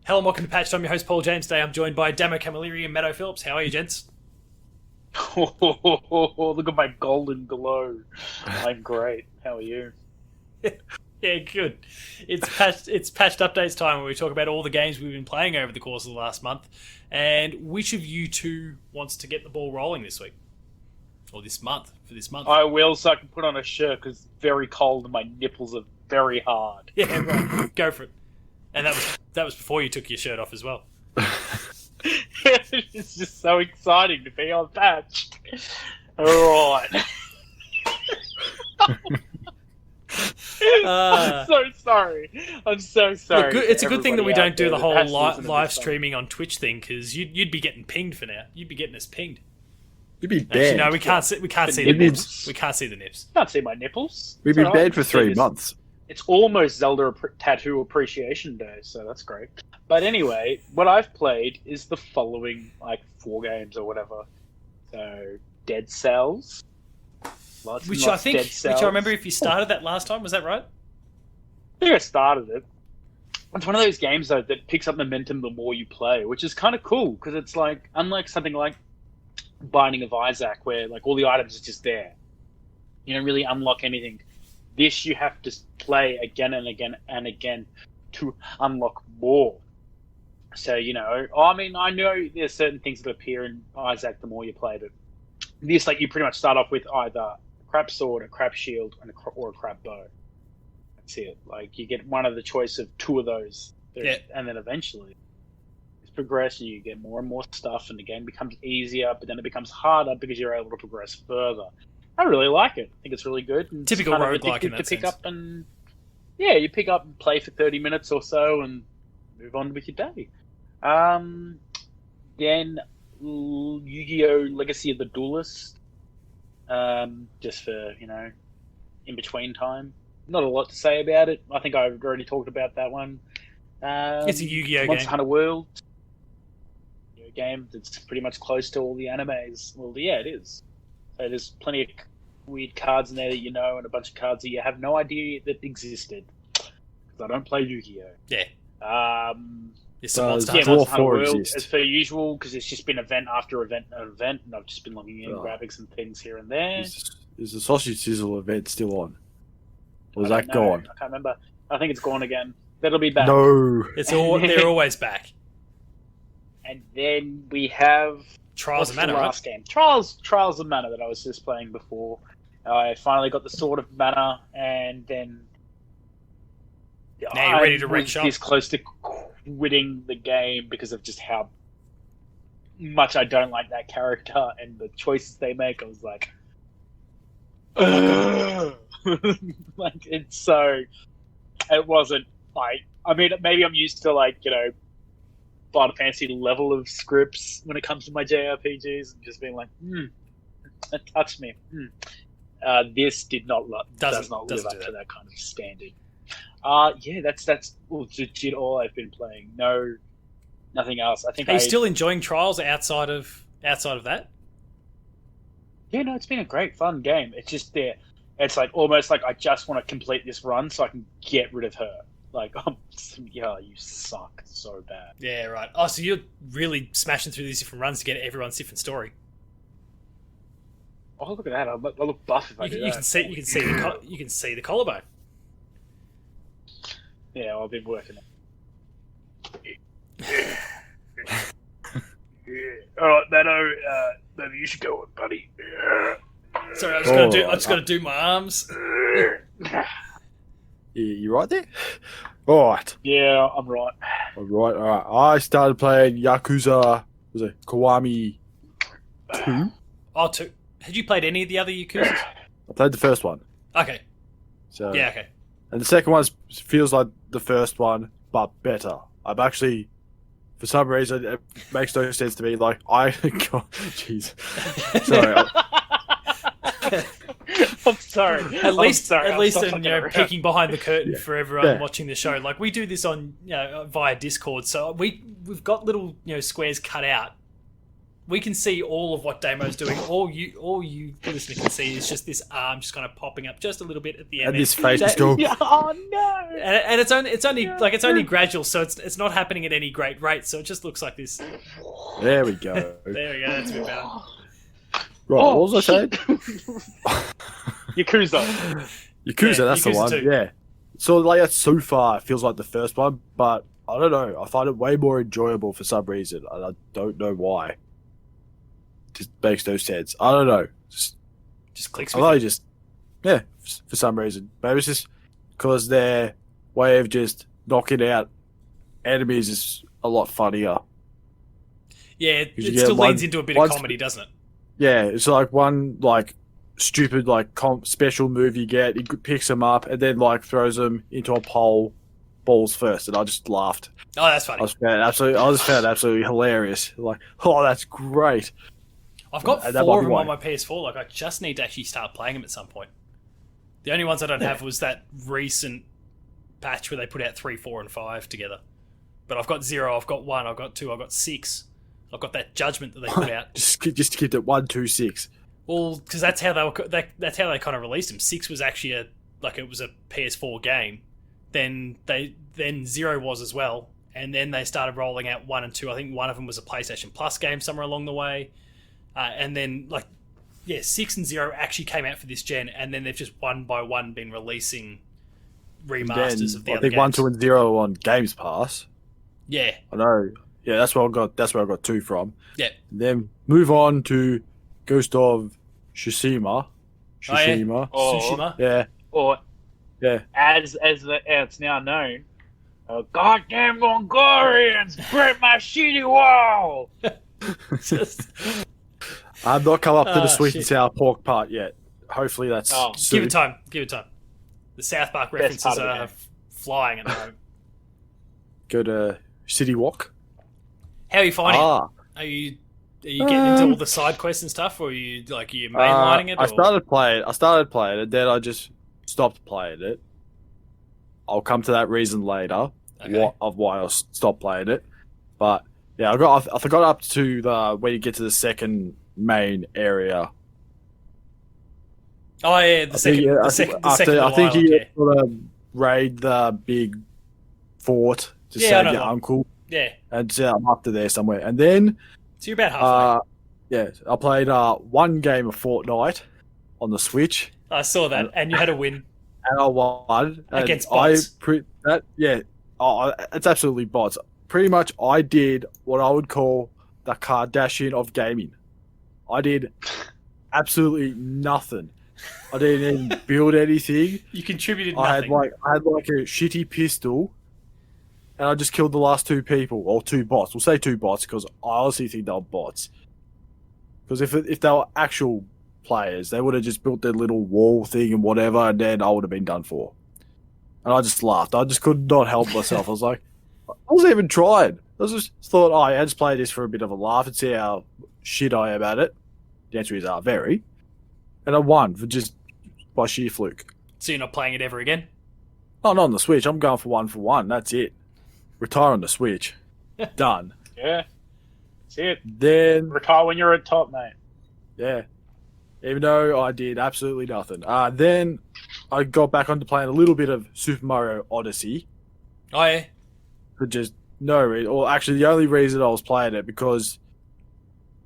Hello and welcome to Patched. I'm your host, Paul James. Today I'm joined by Damo Camilleri and Meadow Phillips. How are you, gents? Oh, look at my golden glow. I'm great. How are you? Yeah, good. It's patched updates time where we talk about all the games we've been playing over the course of the last month. And which of you two wants to get the ball rolling this week? Or this month? For this month. I will, so I can put on a shirt because it's very cold and my nipples are very hard. Yeah, right. Go for it. And that was before you took your shirt off as well. It's just so exciting to be on Patched. Alright. I'm so sorry. I'm so sorry. Look, it's a good thing that we don't do the whole live live streaming on Twitch thing, because you'd be getting pinged for now. You'd be getting us pinged. You'd be banned. Actually, no, we can't see the nips. We can't see the nips. Can't see my nipples. We've been banned for 3 months. It's almost Zelda Tattoo Appreciation Day, so that's great. But anyway, what I've played is the following, 4 games or whatever. So, Dead Cells. Which I remember if you started that last time, was that right? I think I started it. It's one of those games, though, that picks up momentum the more you play, which is kind of cool, because it's unlike something like Binding of Isaac, where all the items are just there. You don't really unlock anything. This you have to play again and again and again to unlock more. So, I know there's certain things that appear in Isaac the more you play, but this, you pretty much start off with either a crap sword, a crap shield, or a crap bow. That's it. You get one of the choice of 2 of those. Yeah. And then eventually it's progression, you get more and more stuff, and the game becomes easier, but then it becomes harder because you're able to progress further. I really like it. I think it's really good. And typical roguelike in that to pick sense. up and you pick up and play for 30 minutes or so and move on with your day. Then Yu-Gi-Oh! Legacy of the Duelist. Just for, in between time. Not a lot to say about it. I think I've already talked about that one. It's a Yu-Gi-Oh! Monster game. Hunter World. A game that's pretty much close to all the animes. Well, yeah, it is. So there's plenty of weird cards in there that you know, and a bunch of cards that you have no idea that existed. Because I don't play Yu-Gi-Oh! Yeah. It's some Monster Monster Hunter. Hunter World, as per usual, because it's just been event after event and event, and I've just been logging in graphics and things here and there. Is the Sausage Sizzle event still on? Or is that No, gone? I can't remember. I think it's gone again. That'll be back. No. They're always back. And then we have Trials of the Mana, last right? game. Trials of Mana that I was just playing before. I finally got the Sword of Mana, and then Now you're ready to wreck was shop. this close to quitting the game because of just how much I don't like that character and the choices they make. I was like, ugh. It's so. It wasn't maybe I'm used to Final Fantasy level of scripts when it comes to my JRPGs, and just being like, that touched me. This does not live up to that kind of standard. That's legit all I've been playing. No, nothing else. I think. Are you still enjoying Trials outside of that? Yeah, no, it's been a great, fun game. It's just there. It's almost like I just want to complete this run so I can get rid of her. You suck so bad. Yeah, right. Oh, so you're really smashing through these different runs to get everyone's different story. Oh, look at that! I look buff if I do You that. can see the collarbone. Yeah, I've been working it. All right, Mano, maybe you should go on, buddy. Sorry, I just gotta do my arms. You right there? Alright. Yeah, I'm right. Alright. I started playing Yakuza, Kiwami 2? Oh, 2. Had you played any of the other Yakuzas? I played the first one. Okay. So, Yeah, okay. And the second one feels like the first one, but better. I'm actually, for some reason, it makes no sense to me. God, jeez. Sorry. I'm sorry. At least, in peeking behind the curtain for everyone watching the show. We do this on via Discord, so we've got little squares cut out we can see all of what Damo's doing. All you listener can see is just this arm just kind of popping up just a little bit at the end. And this face just going. Oh no! And it's only gradual, so it's not happening at any great rate. So it just looks like this. There we go. There we go. That's a bit better. Right, what was I saying? Yakuza. Yakuza, that's the Yakuza one. 2. Yeah. So like that so far it feels like the first one, but I don't know. I find it way more enjoyable for some reason, and I don't know why. Just makes no sense. I don't know. Just clicks I with know, you. just for some reason. Maybe it's just because their way of just knocking out enemies is a lot funnier. Yeah, it You still get leans into a bit of comedy, doesn't it? Yeah, it's like one like stupid like special move you get. He picks them up and then like throws them into a pole, balls first, and I just laughed. Oh, that's funny. I just found it absolutely hilarious. Like, oh, that's great. I've got And that 4 might of be them why. on my PS4. Like, I just need to actually start playing them at some point. The only ones I don't have was that recent patch where they put out 3, 4, and 5 together. But I've got 0, I've got 1, I've got 2, I've got 6. I've got that Judgment that they put out. just keep it 1, 2, 6. Well, because that's how that's how they kind of released them. 6 was actually it was a PS4 game. Then 0 was as well, and then they started rolling out 1 and 2. I think one of them was a PlayStation Plus game somewhere along the way, and then 6 and 0 actually came out for this gen, and then they've just one by one been releasing remasters of the I other think games. 1, 2, and 0 on Games Pass. Yeah, I know. Yeah, that's where I got 2 from. yeah. Then move on to Ghost of Tsushima. Tsushima. Oh. Tsushima. Yeah. Or Yeah. as it's now known, goddamn Mongolians break my shitty wall. Just- I've not come up to the sweet shit. and sour pork part yet. Hopefully that's soon. Give it time. Give it time. The South Park Best references part of the are game. flying at the moment. Go to City Walk. How are you finding it? Ah, Are you getting into all the side quests and stuff, or are you mainlining it? I or- started playing it, then I just stopped playing it. I'll come to that reason later Okay. why I stopped playing it. But yeah, I forgot up to the when you get to the second main area. Oh yeah, the second little I think island, you yeah. sort of raid the big fort to Yeah, I save know your that. uncle, Yeah, and I'm up to there somewhere. And then so you're about halfway. yeah, I played one game of Fortnite on the Switch, I saw that, and you had a win. and I won and Against bots. It's absolutely bots. Pretty much, I did what I would call the Kardashian of gaming. I did absolutely nothing. I didn't even build anything. You contributed I nothing. had like a shitty pistol, and I just killed the last 2 people, or 2 bots. We'll say 2 bots because I honestly think they were bots. Because if they were actual players, they would have just built their little wall thing and whatever, and then I would have been done for. And I just laughed. I just could not help myself. I was like, I wasn't even trying. I just thought, oh, I just play this for a bit of a laugh and see how shit I am at it. The answer is very. And I won for just by sheer fluke. So you're not playing it ever again? Oh, not on the Switch. I'm going for 1. That's it. Retire on the Switch. Done. Yeah, that's it. Then, Retire when you're at top, mate. yeah. Even though I did absolutely nothing. Then I got back onto playing a little bit of Super Mario Odyssey. Oh yeah. For just no reason. Or actually, the only reason I was playing it because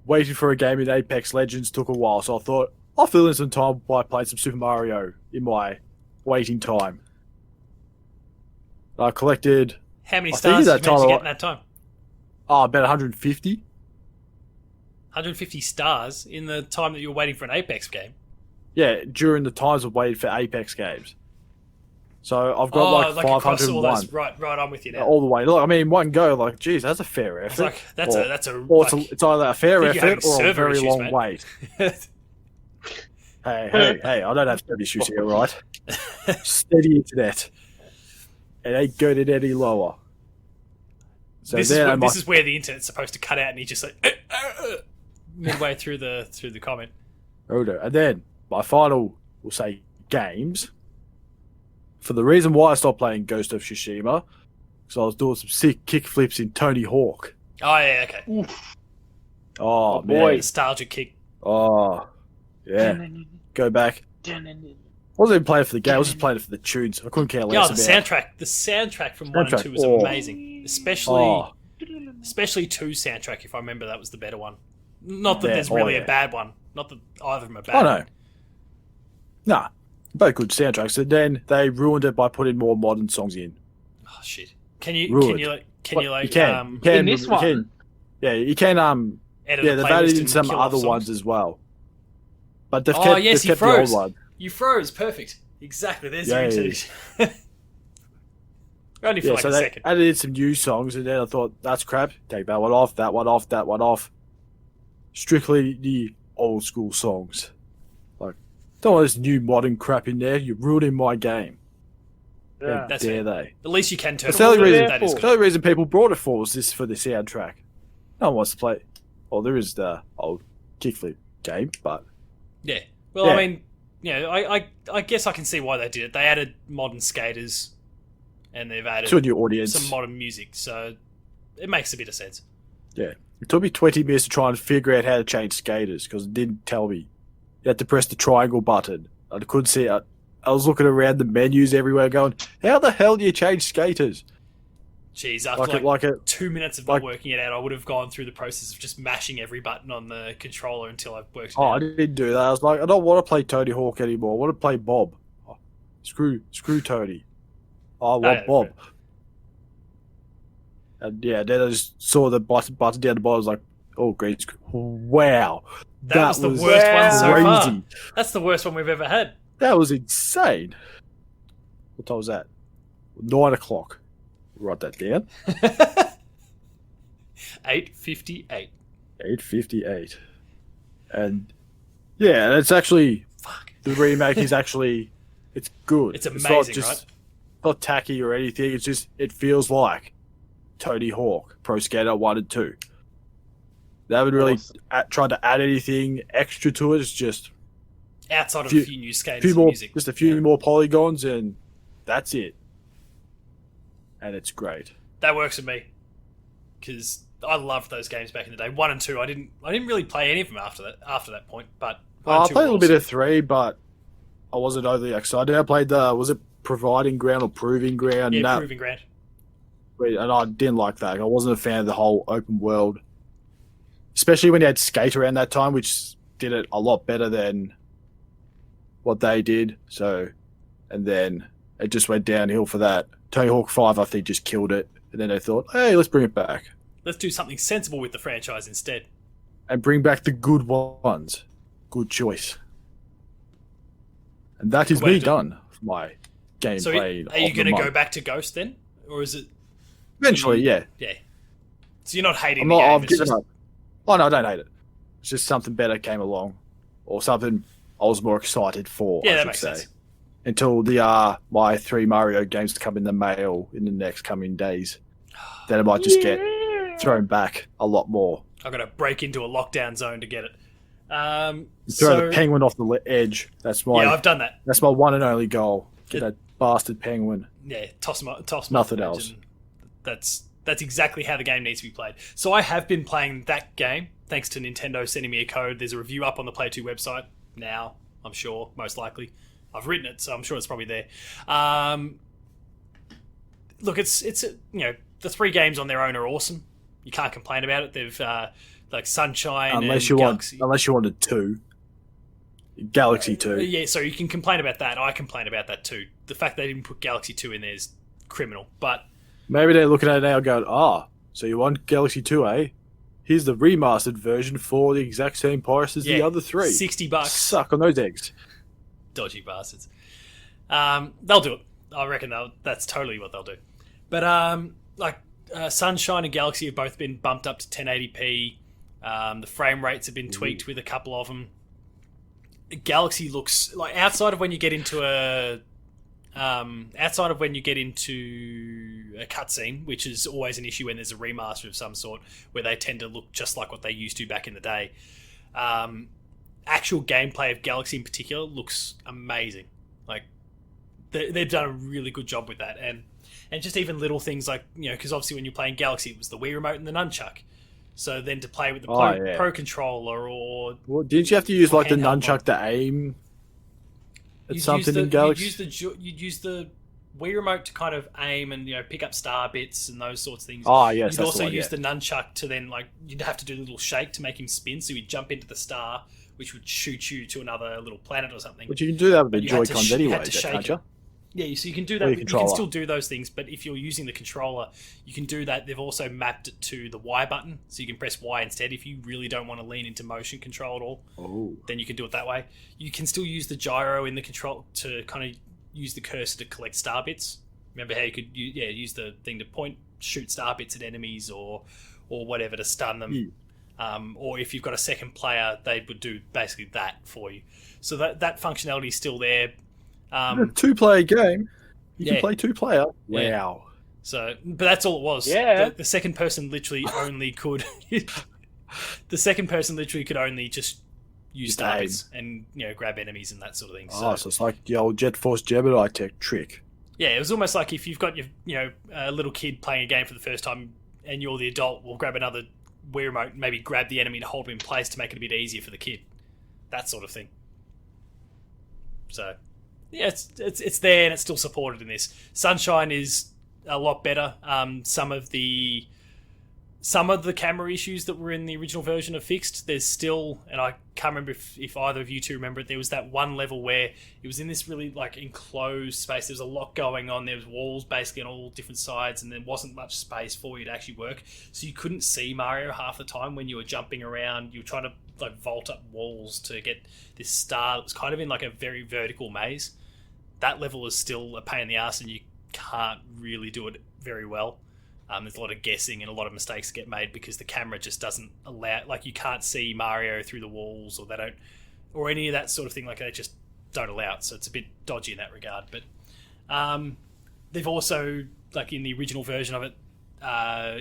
waiting for a game in Apex Legends took a while. So I thought, I'll fill in some time by playing some Super Mario in my waiting time. I collected How many I think stars that did you manage to time get I- in that time? about 150. 150 stars in the time that you were waiting for an Apex game. Yeah, during the times of waiting for Apex games. So I've got across all 501 those. Right, I'm with you now. all the way. Look, I mean, one go, like, geez, that's a fair It's effort. like that's Or it's either a fair I think you're effort having or a server very issues, long mate. wait. Hey, I don't have server issues here, right? Steady internet. It ain't going any lower. So this then is where the internet's supposed to cut out, and he just like midway through the comment. And then my final, we'll say, games. For the reason why I stopped playing Ghost of Oh, boy. man. Nostalgia kick. Oh, yeah. Go back. I wasn't even playing it for the game. I was just playing it for the tunes. I couldn't care less Yeah, about the soundtrack from 1 and 2 was amazing. Especially 2 soundtrack, if I remember, that was the better one. Not that there's really a bad one. Not that either of them are bad. Oh, no. Nah, both good soundtracks. And then they ruined it by putting more modern songs in. Oh shit! Can you in this one? You can edit they've added in some other ones as well. But they've kept the old one. You froze. Perfect. Exactly. There's your utility. Only for like a second. They added in some new songs, and then I thought, that's crap. Take that one off, that one off, that one off. Strictly the old school songs. Like, don't want this new modern crap in there. You're ruining my game. Yeah. That's dare fair. they? At least you can turn That's the only reason. That is good. The only reason people brought it for was for the soundtrack. No one wants to play. Well, there is the old kickflip game, but yeah. Well, I mean, I guess I can see why they did it. They added modern skaters, and they've added to a new audience, some modern music, so it makes a bit of sense. Yeah, it took me 20 minutes to try and figure out how to change skaters because it didn't tell me. You had to press the triangle button. I couldn't see it. I was looking around the menus everywhere, going, "How the hell do you change skaters?" Jeez, after 2 minutes of not working it out, I would have gone through the process of just mashing every button on the controller until I worked it out. I didn't do that. I was like, I don't want to play Tony Hawk anymore. I want to play Bob. Oh, screw Tony. I want Bob. Right. And then I just saw the button down the bottom. I was like, oh, great. Wow. That was the worst one so far. That's the worst one we've ever had. That was insane. What time was that? 9 o'clock. Write that down. 8:58. 8:58. And yeah, it's actually the remake is actually it's good. It's amazing, right? Not tacky or anything. It's just it feels like Tony Hawk Pro Skater 1 and 2. They haven't really tried to add anything extra to it. It's just outside of a few new skaters and music. Just a few more polygons, and that's it. And it's great. That works for me because I loved those games back in the day. 1 and 2, I didn't really play any of them after that point. But I played a little bit of 3, but I wasn't overly excited. I played was it Providing Ground or Proving Ground? Yeah, Proving Ground. And I didn't like that. I wasn't a fan of the whole open world, especially when you had Skate around that time, which did it a lot better than what they did. So, and then it just went downhill for that. Tony Hawk 5, I think, just killed it. And then they thought, hey, let's bring it back. Let's do something sensible with the franchise instead. And bring back the good ones. Good choice. And that is me done for my gameplay. So are you going to go back to Ghost then? Or is it... Eventually, yeah. Yeah. So you're not hating the game? I've given up. Oh, no, I don't hate it. It's just something better came along. Or something I was more excited for, yeah, that makes sense. Until my 3 Mario games come in the mail in the next coming days. Then I might just get thrown back a lot more. I've got to break into a lockdown zone to get it. Throw the penguin off the edge. I've done that. That's my one and only goal. Get that bastard penguin. Yeah, toss nothing else. That's exactly how the game needs to be played. So I have been playing that game thanks to Nintendo sending me a code. There's a review up on the Play 2 website now, I'm sure, most likely. I've written it, so I'm sure it's probably there. Look, it's the 3 games on their own are awesome. You can't complain about it. They've like Sunshine unless and you Galaxy. Unless you wanted 2. Galaxy 2. Yeah, so you can complain about that. I complain about that too. The fact they didn't put Galaxy 2 in there is criminal. But maybe they're looking at it now going, so you want Galaxy 2, eh? Here's the remastered version for the exact same price as the other 3. $60. Suck on those eggs. Dodgy bastards. They'll do it. I reckon that's totally what they'll do. But Sunshine and Galaxy have both been bumped up to 1080p. The frame rates have been tweaked with a couple of them. Galaxy looks like outside of when you get into a cutscene, which is always an issue when there's a remaster of some sort, where they tend to look just like what they used to back in the day. Actual gameplay of Galaxy in particular looks amazing. Like they've done a really good job with that, and just even little things like because obviously when you're playing Galaxy, it was the Wii remote and the nunchuck. So then to play with the Oh, pro controller or Well, didn't you have to use like the handheld nunchuck to aim at something in you'd Galaxy? use the Wii remote to kind of aim and pick up star bits and those sorts of things. Oh, yes, You'd that's also the one, use yeah. the nunchuck to then you'd have to do a little shake to make him spin. So he'd jump into the star, which would shoot you to another little planet or something. But you can do that with the You had to Joy-Cons you anyway, had to shake can't you? Yeah, so you can do Or that. your You can controller. still do those things, but if you're using the controller, you can do that. They've also mapped it to the Y button, so you can press Y instead if you really don't want to lean into motion control at all. Oh. Then you can do it that way. You can still use the gyro in the control to kind of use the cursor to collect star bits. Remember how you could use the thing to shoot star bits at enemies or whatever to stun them. Yeah. Or if you've got a second player, they would do basically that for you. So that functionality is still there. A 2-player game. You can Yeah. play 2-player. Yeah. Wow. So, but that's all it was. Yeah. The second person literally only could. The second person literally could only just use Just star aim. bits and grab enemies and that sort of thing. So it's like the old Jet Force Gemini tech trick. Yeah, it was almost like if you've got your a little kid playing a game for the first time and you're the adult, we'll grab another Wii remote and maybe grab the enemy and hold him in place to make it a bit easier for the kid. That sort of thing. So, yeah, it's there and it's still supported in this. Sunshine is a lot better. Some of the camera issues that were in the original version are fixed. There's still, and I can't remember if either of you two remember it, there was that one level where it was in this really enclosed space. There was a lot going on. There was walls basically on all different sides and there wasn't much space for you to actually work. So you couldn't see Mario half the time when you were jumping around. You were trying to vault up walls to get this star that was kind of in a very vertical maze. That level is still a pain in the ass and you can't really do it very well. There's a lot of guessing and a lot of mistakes get made because the camera just doesn't allow, you can't see Mario through the walls or they don't, or any of that sort of thing. They just don't allow it. So it's a bit dodgy in that regard. But they've also, in the original version of it,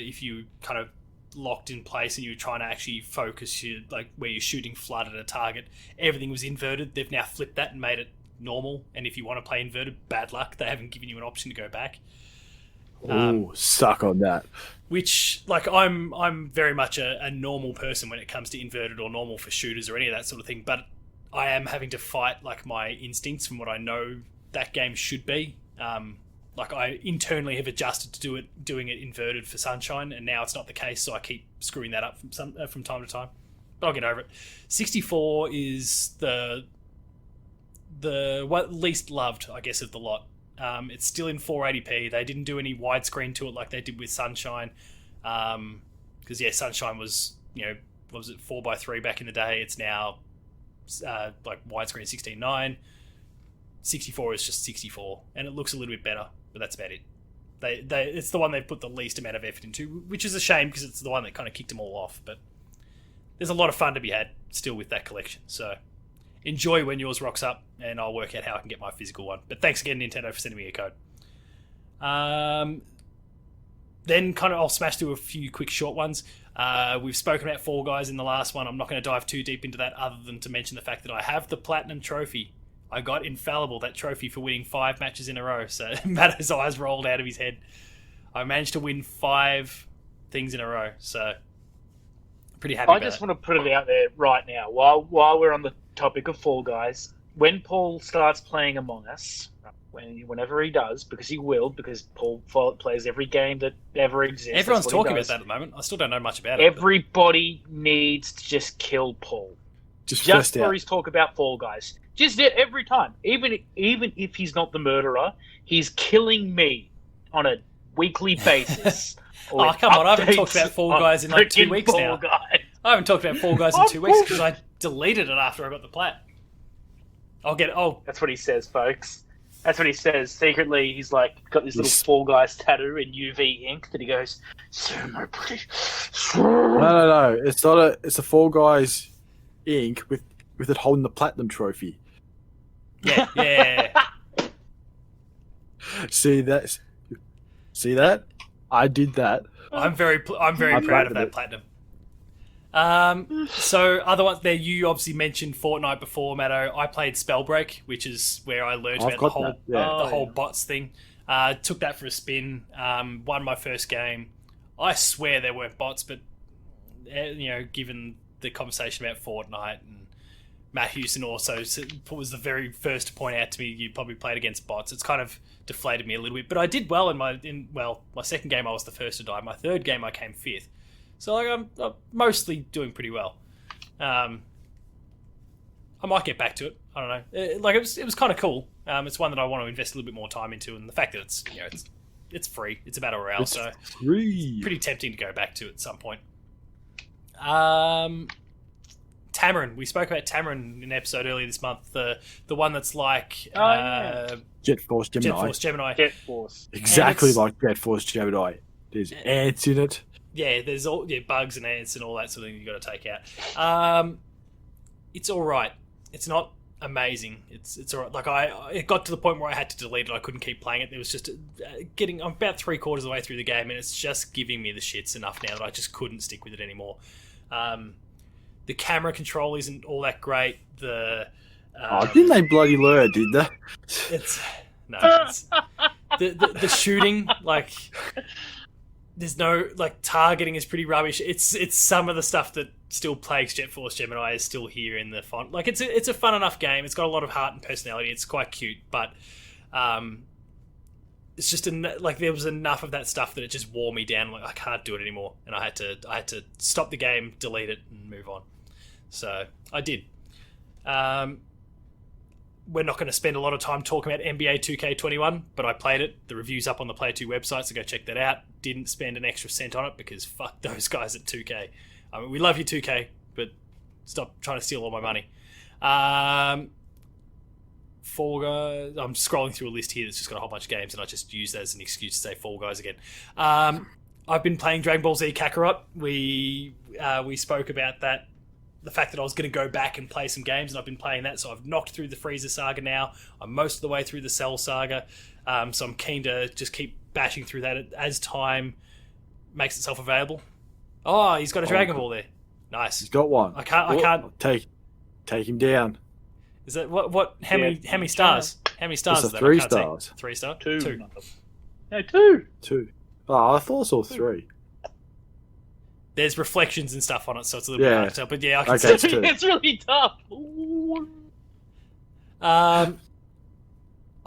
if you kind of locked in place and you were trying to actually focus where you're shooting flood at a target, everything was inverted. They've now flipped that and made it normal. And if you want to play inverted, bad luck. They haven't given you an option to go back. Ooh, suck on that. Which, I'm very much a normal person when it comes to inverted or normal for shooters or any of that sort of thing, but I am having to fight, my instincts from what I know that game should be. I internally have adjusted to doing it inverted for Sunshine, and now it's not the case, so I keep screwing that up from time to time. But I'll get over it. 64 is the least loved, I guess, of the lot. It's still in 480p. They didn't do any widescreen to it like they did with Sunshine. Because, Sunshine was, what was it, 4:3 back in the day. It's now widescreen 16:9. 64 is just 64. And it looks a little bit better, but that's about it. It's the one they've put the least amount of effort into, which is a shame because it's the one that kind of kicked them all off. But there's a lot of fun to be had still with that collection. So enjoy when yours rocks up, and I'll work out how I can get my physical one. But thanks again, Nintendo, for sending me a code. Then I'll smash through a few quick short ones. We've spoken about Fall Guys in the last one. I'm not going to dive too deep into that other than to mention the fact that I have the Platinum Trophy. I got Infallible, that trophy for winning 5 matches in a row. So Matto's eyes rolled out of his head. I managed to win 5 things in a row. So pretty happy about it. I just want to put it out there right now, while we're on the topic of Fall Guys, when Paul starts playing Among Us, whenever he does, because he will, because Paul plays every game that ever exists. Everyone's talking about that at the moment. I still don't know much about it. Everybody needs to just kill Paul. Just for his talk about Fall Guys. Just every time. Even if he's not the murderer, he's killing me on a weekly basis. Oh, come on. I haven't talked about Fall Guys in 2 weeks now. I haven't talked about Fall Guys in 2 weeks because I deleted it after I got the plat. That's what he says, folks. That's what he says. Secretly, he's got this little Fall Guys tattoo in UV ink that he goes, "Sumo, please." No. It's not it's a Fall Guys ink with it holding the Platinum Trophy. Yeah. See that? I did that. I'm very proud of that platinum. So other ones there, you obviously mentioned Fortnite before, Matto. I played Spellbreak, which is where I learned about the whole bots thing. Took that for a spin. Won my first game. I swear there weren't bots, but given the conversation about Fortnite, and Matt Houston also was the very first to point out to me you probably played against bots. It's kind of deflated me a little bit, but I did well in my second game. I was the first to die. My third game I came fifth, so like I'm mostly doing pretty well. I might get back to it. I don't know. It was kind of cool. It's one that I want to invest a little bit more time into, and the fact that it's free. It's a battle royale, so free. Pretty tempting to go back to at some point. Tamarin. We spoke about Tamarin in an episode earlier this month. The one that's like Jet Force Gemini. Jet Force. Exactly like Jet Force Gemini. There's ants in it. Yeah, there's bugs and ants and all that sort of thing you got to take out. It's all right. It's not amazing. It's all right. Like it got to the point where I had to delete it. I couldn't keep playing it. It was just I'm about 3/4 of the way through the game, and it's just giving me the shits enough now that I just couldn't stick with it anymore. The camera control isn't all that great. Didn't they bloody learn? Did they? The shooting, like, there's no targeting is pretty rubbish. It's some of the stuff that still plagues Jet Force Gemini is still here in the font. Like, it's a fun enough game. It's got a lot of heart and personality. It's quite cute, but it's just there was enough of that stuff that it just wore me down. Like, I can't do it anymore, and I had to stop the game, delete it, and move on. So I did. We're not going to spend a lot of time talking about NBA 2K21, but I played it. The review's up on the Play 2 website, so go check that out. Didn't spend an extra cent on it because fuck those guys at 2K. I mean, we love you, 2K, but stop trying to steal all my money. Fall Guys. I'm scrolling through a list here that's just got a whole bunch of games, and I just use that as an excuse to say Fall Guys again. I've been playing Dragon Ball Z Kakarot. We spoke about that. The fact that I was going to go back and play some games, and I've been playing that. So I've knocked through the Frieza saga now. I'm most of the way through the Cell saga. So I'm keen to just keep bashing through that as time makes itself available. Oh, he's got a Dragon Ball there. Nice. He's got one. I can't take him down. Is that what? How many stars? How many stars? It's is that? 3 stars. 3 star. Two. No, 2. 2. Oh, I thought I saw 3. There's reflections and stuff on it, so it's a little bit hard to tell. But yeah, I can Okay, see it's It's really tough.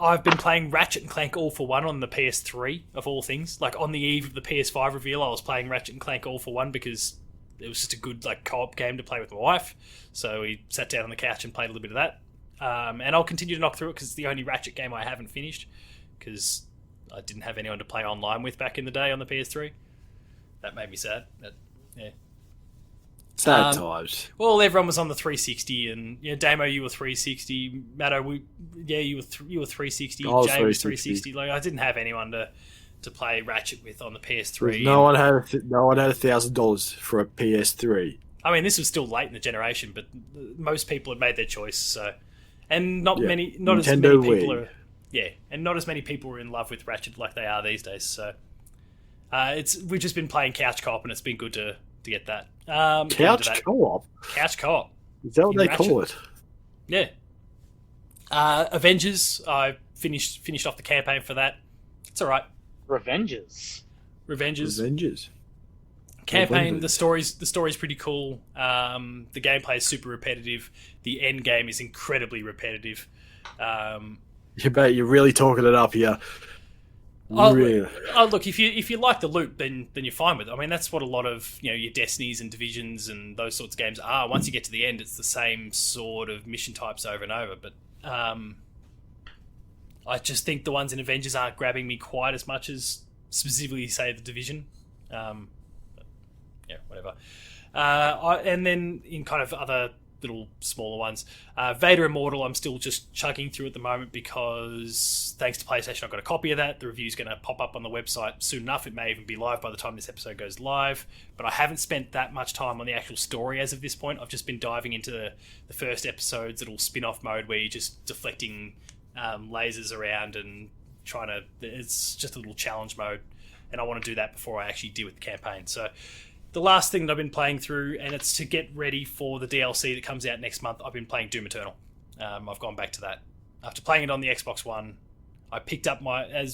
I've been playing Ratchet and Clank All for One on the PS3 of all things. Like on the eve of the PS5 reveal, I was playing Ratchet and Clank All for One because it was just a good co-op game to play with my wife. So we sat down on the couch and played a little bit of that. And I'll continue to knock through it because it's the only Ratchet game I haven't finished because I didn't have anyone to play online with back in the day on the PS3. That made me sad. Yeah. Sad times. Well, everyone was on the 360, and Damo, you were 360. Matto, you were 360. Jay was 360. Like, I didn't have anyone to play Ratchet with on the PS3. No one had $1,000 for a PS3. I mean, this was still late in the generation, but most people had made their choice. So, and not as many people Wii. and not as many people are in love with Ratchet like they are these days. So, we've just been playing couch co-op, and it's been good to get that. Couch co-op? Couch co-op. Is that what they Ratchet. call it? Yeah. Avengers, I finished off the campaign for that. It's alright. Revengers. Campaign, the story's pretty cool. The gameplay is super repetitive. The end game is incredibly repetitive. You're really talking it up here. Really? Look, if you like the loop, then you're fine with it. I mean, that's what a lot of your Destinies and Divisions and those sorts of games are. Once you get to the end, it's the same sort of mission types over and over. But I just think the ones in Avengers aren't grabbing me quite as much as specifically, say, the Division. Yeah, whatever. And then in kind of other little smaller ones, Vader Immortal I'm still just chugging through at the moment because thanks to PlayStation I've got a copy of that. The review's going to pop up on the website soon enough. It may even be live by the time this episode goes live, but I haven't spent that much time on the actual story as of this point. I've just been diving into the first episode's little spin-off mode where you're just deflecting lasers around and it's just a little challenge mode, and I want to do that before I actually deal with the campaign. So the last thing that I've been playing through, and it's to get ready for the DLC that comes out next month, I've been playing Doom Eternal. I've gone back to that. After playing it on the Xbox One, I picked up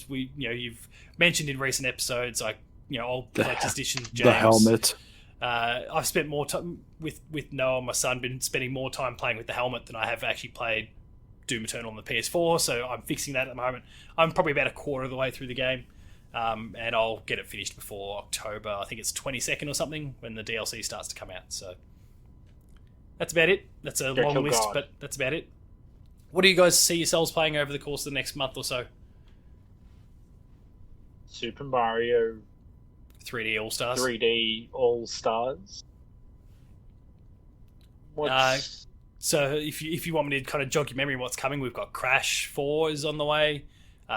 you've mentioned in recent episodes, old collector's edition James. The helmet. I've spent more time with Noah, my son, been spending more time playing with the helmet than I have actually played Doom Eternal on the PS4, so I'm fixing that at the moment. I'm probably about a quarter of the way through the game, and I'll get it finished before October. I think it's 22nd or something when the DLC starts to come out, so that's about it. That's a long list, but that's about it. What do you guys see yourselves playing over the course of the next month or so? Super Mario 3D All-Stars? 3D All-Stars. So if you want me to kind of jog your memory what's coming, we've got Crash 4 is on the way.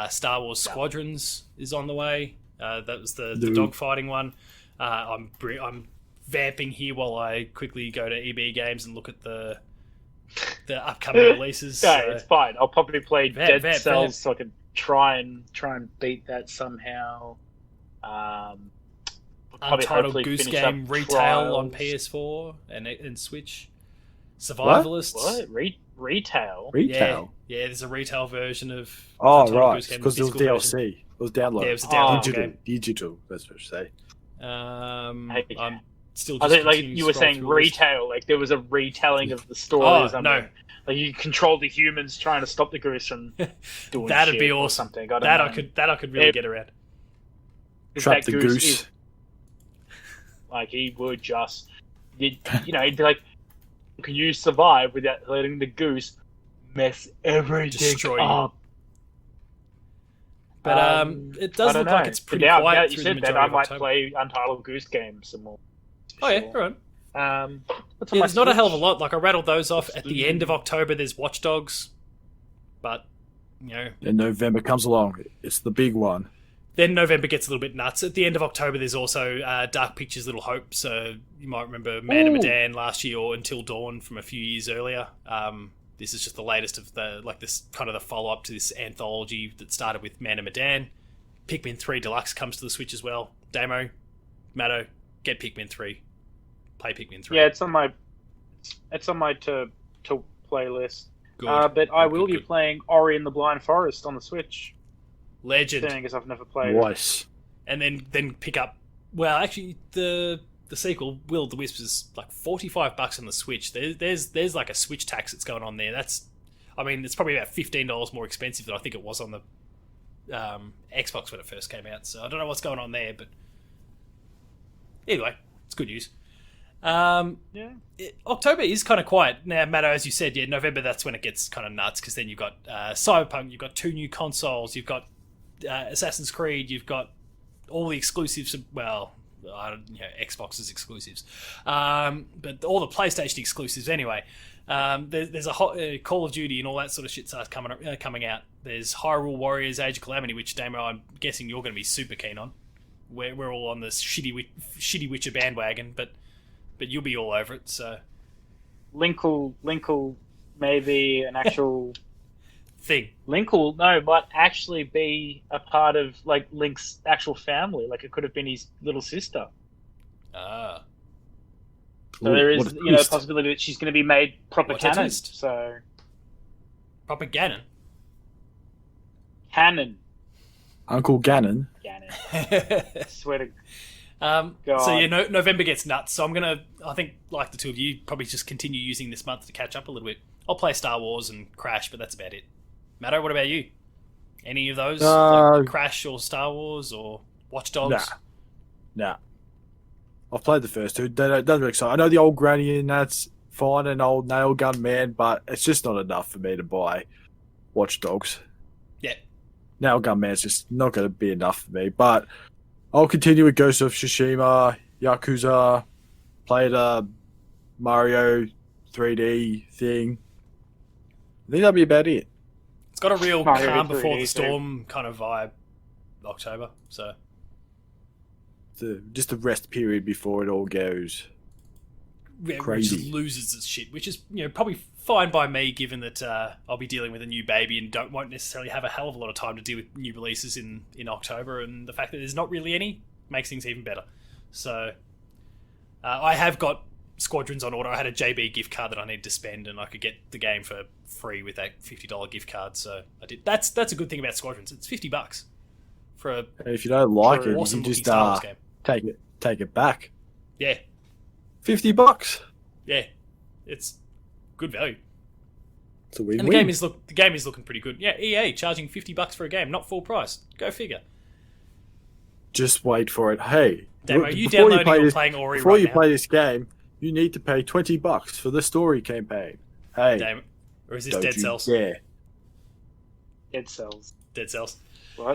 Star Wars Squadrons is on the way. That was the dogfighting one. I'm vamping here while I quickly go to EB Games and look at the upcoming releases. No, it's fine. I'll probably play Dead Cells so I can try and beat that somehow. Untitled Goose Game Retail on PS4 and Switch. Survivalists. What? Retail? Retail? Yeah, there's a retail version of... Oh, right, because it was DLC. It was download. Yeah, it was a download game. Digital, that's what you say. I'm still I just... think, like, you were saying retail, like there was a retelling of the story. Oh, no. Like you control the humans trying to stop the goose from doing That'd shit be or awesome. something. I could really get around. Trap the goose. Like he would just, he'd be like, can you survive without letting the goose mess everything Destroy up? You. But it does look like it's pretty quiet through the majority I of might October. play Untitled Goose Game some more. Oh yeah, right. There's not a hell of a lot. Like I rattled those off at the end of October. There's Watch Dogs, but Then November comes along. It's the big one. Then November gets a little bit nuts. At the end of October, there's also Dark Pictures' Little Hope. So you might remember Man of Medan last year or Until Dawn from a few years earlier. This is just the latest of this kind of the follow up to this anthology that started with Man of Medan. Pikmin 3 Deluxe comes to the Switch as well. Damo, Matto, get Pikmin 3. Play Pikmin 3. Yeah, it's on my to playlist. Good. But I will be playing Ori and the Blind Forest on the Switch. Legend. Seeing as I've never played. Nice. And then pick up. Well, actually, the sequel, Will of the Wisps, is like $45 on the Switch. There's like a Switch tax that's going on there. It's probably about $15 more expensive than I think it was on the Xbox when it first came out. So I don't know what's going on there, but anyway, it's good news. October is kind of quiet now, Matto, as you said. Yeah, November, that's when it gets kind of nuts, because then you've got Cyberpunk, you've got 2 new consoles, you've got Assassin's Creed, you've got all the exclusives. Well, Xbox's exclusives, but all the PlayStation exclusives anyway. There's a Call of Duty and all that sort of shit starts coming out. There's Hyrule Warriors Age of Calamity, which, Damo, I'm guessing you're going to be super keen on. We're all on this shitty Witcher bandwagon, but you'll be all over it. So Linkle maybe an actual thing. Linkle might actually be a part of like Link's actual family. Like it could have been his little sister. Ah. So there is a possibility that she's going to be made proper canon. So proper Ganon. Canon. Uncle Ganon. Ganon. Swear to God. So yeah, November gets nuts. So I'm gonna, I think, like the two of you, probably just continue using this month to catch up a little bit. I'll play Star Wars and Crash, but that's about it. Matto, what about you? Any of those, like Crash or Star Wars or Watch Dogs? Nah. I've played the first two. They don't really excite. I know the old granny and that's fine, and old nail gun man, but it's just not enough for me to buy Watch Dogs. Yeah. Nail gun man's just not going to be enough for me, but I'll continue with Ghost of Tsushima, Yakuza, play the Mario 3D thing. I think that'll be about it. It's got a real calm before the storm kind of vibe, October. So just the rest period before it all goes crazy. Which just loses its shit, which is probably fine by me, given that I'll be dealing with a new baby and won't necessarily have a hell of a lot of time to deal with new releases in October, and the fact that there's not really any makes things even better. So I have got Squadrons on order. I had a JB gift card that I need to spend, and I could get the game for free with that $50 gift card. So I did. That's a good thing about Squadrons. It's $50 for a if you don't like it, awesome you can just Star Wars game. take it back. Yeah, $50. Yeah, it's good value. It's a win-win. And the game is looking pretty good. Yeah, EA charging $50 for a game, not full price. Go figure. Just wait for it. Hey, Damo, you before downloading play or this- playing Ori Before right you now? play this game, you need to pay $20 for the story campaign. Hey, Damo, or is this don't Dead you Cells? dare. Dead Cells. Dead Cells. Well,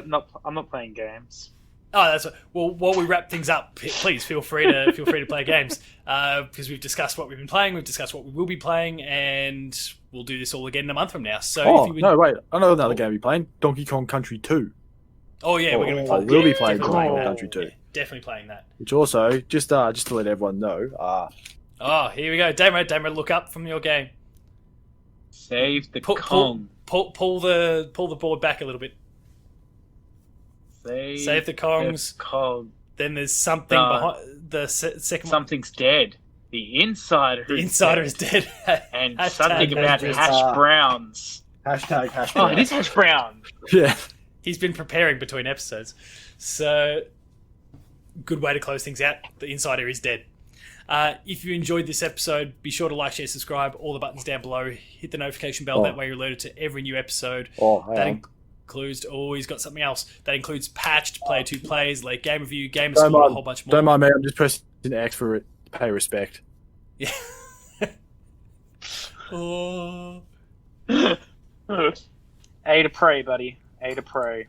I'm not playing games. Oh, that's what, well. While we wrap things up, please feel free to play games because we've discussed what we've been playing, we've discussed what we will be playing, and we'll do this all again in a month from now. So, Oh, if you no, wait. I know another game we're playing. Donkey Kong Country 2. oh yeah, we're going to be playing. we'll be playing definitely Donkey Kong that. Country 2. Yeah, definitely playing that. Which also, just to let everyone know, Oh, here we go, Damo, look up from your game. Save the Pull the board back a little bit. Save the Kongs. Kong. Then there's something behind the second one. Something's dead. The insider. The insider is dead. And Hashtag something about Avengers. hash browns. hashtag. Oh, it is hash brown. Yeah. He's been preparing between episodes. So, good way to close things out. The insider is dead. If you enjoyed this episode, be sure to like, share, subscribe. All the buttons down below. Hit the notification bell. That way you're alerted to every new episode. Oh, That hang on. includes... Oh, he's got something else. That includes Patched, Player 2 Plays, Late Game Review, Game Don't Score, a mind- whole bunch more. Don't mind me, I'm just pressing X for it. Pay respect. Yeah. Oh. A to pray, buddy. A to pray.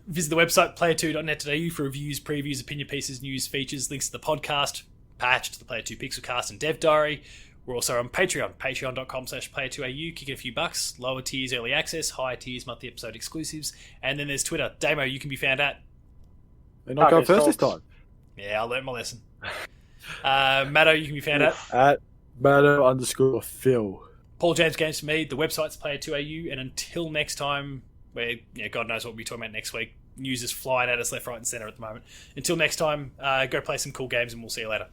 Visit the website player2.net.au for reviews, previews, opinion pieces, news, features, links to the podcast, Patched, the Player 2 Pixelcast, and Dev Diary. We're also on Patreon, patreon.com/player2au, kicking a few bucks, lower tiers early access, higher tiers monthly episode exclusives, and then there's Twitter. Damo, you can be found at... They're not going first this time. Yeah, I learned my lesson. Matto, you can be found at... Matto_Phil. Paul James Games for me, the website's player2au, and until next time, where God knows what we'll be talking about next week, news is flying at us left, right, and centre at the moment. Until next time, go play some cool games, and we'll see you later.